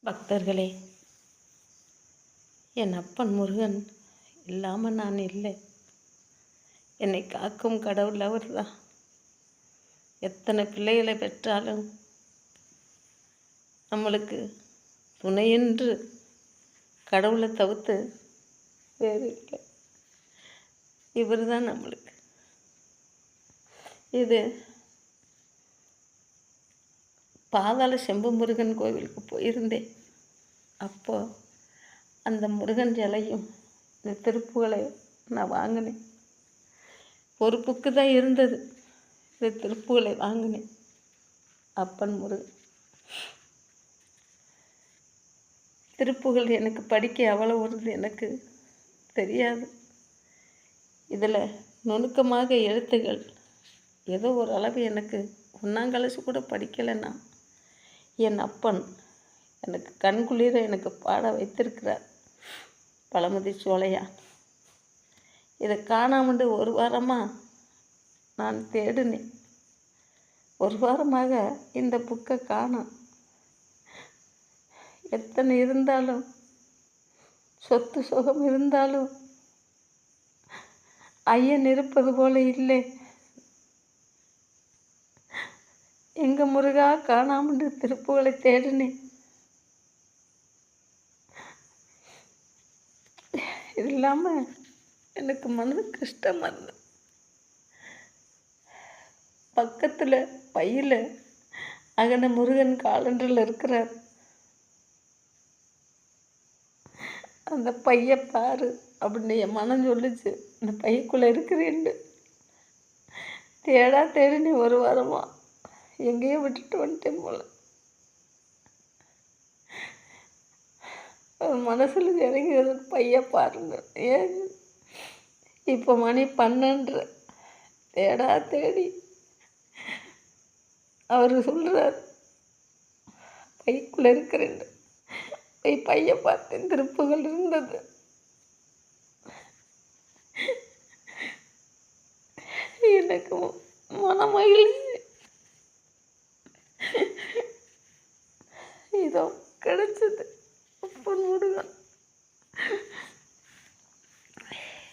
பக்தர்களே, என் அப்பன் முருகன் இல்லாமல் நான் இல்லை. என்னை காக்கும் கடவுள் அவர் தான். எத்தனை பிள்ளைகளை பெற்றாலும் நம்மளுக்கு துணையென்று கடவுளை தவிர்த்து வேறு இல்லை. இவர் தான் நம்மளுக்கு. இது பாதாள செம்பு முருகன் கோவிலுக்கு போயிருந்தேன். அப்போது அந்த முருகன் சிலையும் இந்த திருப்புகளையும் நான் வாங்கினேன். ஒரு புக்கு தான் இருந்தது. இந்த திருப்புகளை வாங்கினேன். அப்பன் முருகன் திருப்புகள் எனக்கு படிக்க அவ்வளோ வருது எனக்கு தெரியாது. இதில் நுணுக்கமாக எழுத்துகள் ஏதோ ஒரு அளவு எனக்கு ஒன்றாங்கலசு கூட படிக்கலைன்னா என் அப்பன் எனக்கு கண்குளிர எனக்கு பாட வைத்திருக்கிறார். பழமுதி சோலையான். இதை காணாமண்டு ஒரு வாரமாக நான் தேடினேன். ஒரு வாரமாக இந்த புக்கை காணோம். எத்தனை இருந்தாலும் சொத்து சுகம் இருந்தாலும் ஐயன் இருப்பது போல இல்லை. எங்க முருகா காணாமண்டு திருப்புகளை தேடினேன். இது இல்லாமல் எனக்கு மனது கஷ்டமாக இருந்தது. பக்கத்தில் பையில் அகன முருகன் காலண்டரில் இருக்கிறார். அந்த பையை பாரு அப்படின்னு என் மனம் சொல்லிச்சு. அந்த பையக்குள்ளே இருக்கிறேன்னு தேடினே ஒரு வாரமாக எங்கேயோ விட்டுட்டு வந்துட்டேன் போல. மனசில் இறங்கி பைய பாருங்க. ஏன் இப்போ மணி 12 தேடி அவர் சொல்கிறார் பைக்குள்ளே இருக்கிறேன். பைய பார்த்தேன். திருப்புகள் இருந்தது. எனக்கு மனமகிழ்ச்சி. இதோ கிடைச்சது அப்பன் முருகன்.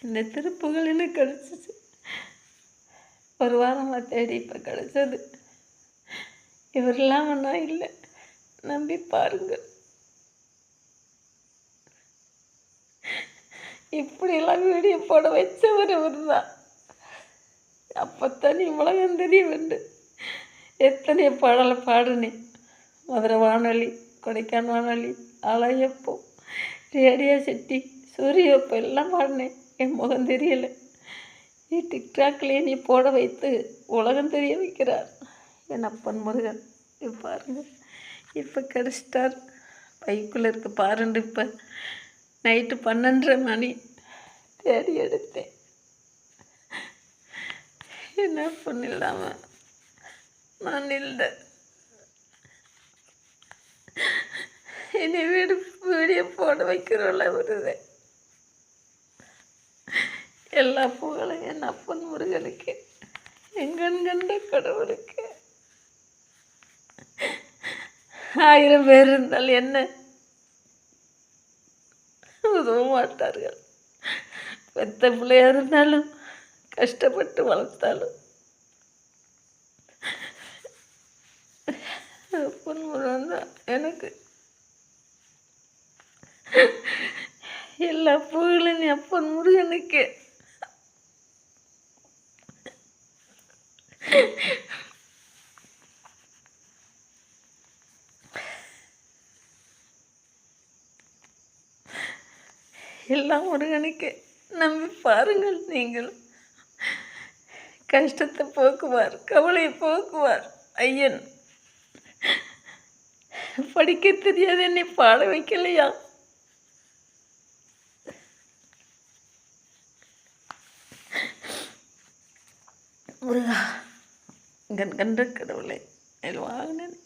இந்த திருப்புகள் எனக்கு கிடைச்சிச்சு. ஒரு வாரமாக தேடி இப்போ கிடைச்சது. இவர் இல்லாமல் நான் இல்லை. நம்பி பாருங்கள். இப்படியெல்லாம் வீடியோ போட வச்சவர் இவர் தான். அப்போத்தான் உலகம் தெரிய வேண்டும். எத்தனை பாடலை பாடினேன். மதுரை வானொலி, கொடைக்கானல் வானொலி, ஆலயப்போ, ரேடியோ சிட்டி, சூரியப்போ எல்லாம் பாடினேன். என் முகம் தெரியலை. டிக்டாக்லேயே நீ போட வைத்து உலகம் தெரிய வைக்கிறார் என் அப்பன் முருகன். இப்போ பாருங்கள், இப்போ கிடச்சிட்டார். பைக்குள்ளே இருக்க பாருண்டு. இப்போ நைட்டு 12:30 மணி தேடி எடுத்தேன். என்ன பொண்ணு இல்லாமல் நான் இல்லை. என்னை வீடியோ போட வைக்கிறோம்ல வருது. எல்லா புகழும் என் அப்பன் முருகனுக்கு, எங்கன் கண்ட கடவுளுக்கு. 1000 பேர் இருந்தால் என்ன உதவ மாட்டார்கள். பெத்த பிள்ளையா இருந்தாலும் கஷ்டப்பட்டு வளர்த்தாலும் அப்பன் முருகன் தான் எனக்கு. எல்லா புகழும் அப்பன் முருகனுக்கு. எல்லாம் முருகனுக்கு. நம்பி பாருங்கள். நீங்கள் கஷ்டத்தை போக்குவார், கவலையை போக்குவார் ஐயன். படிக்க தெரியாது என்னை பாட வைக்கலையா? முருகா, கண்ட கடவுளை வாங்கினேன்.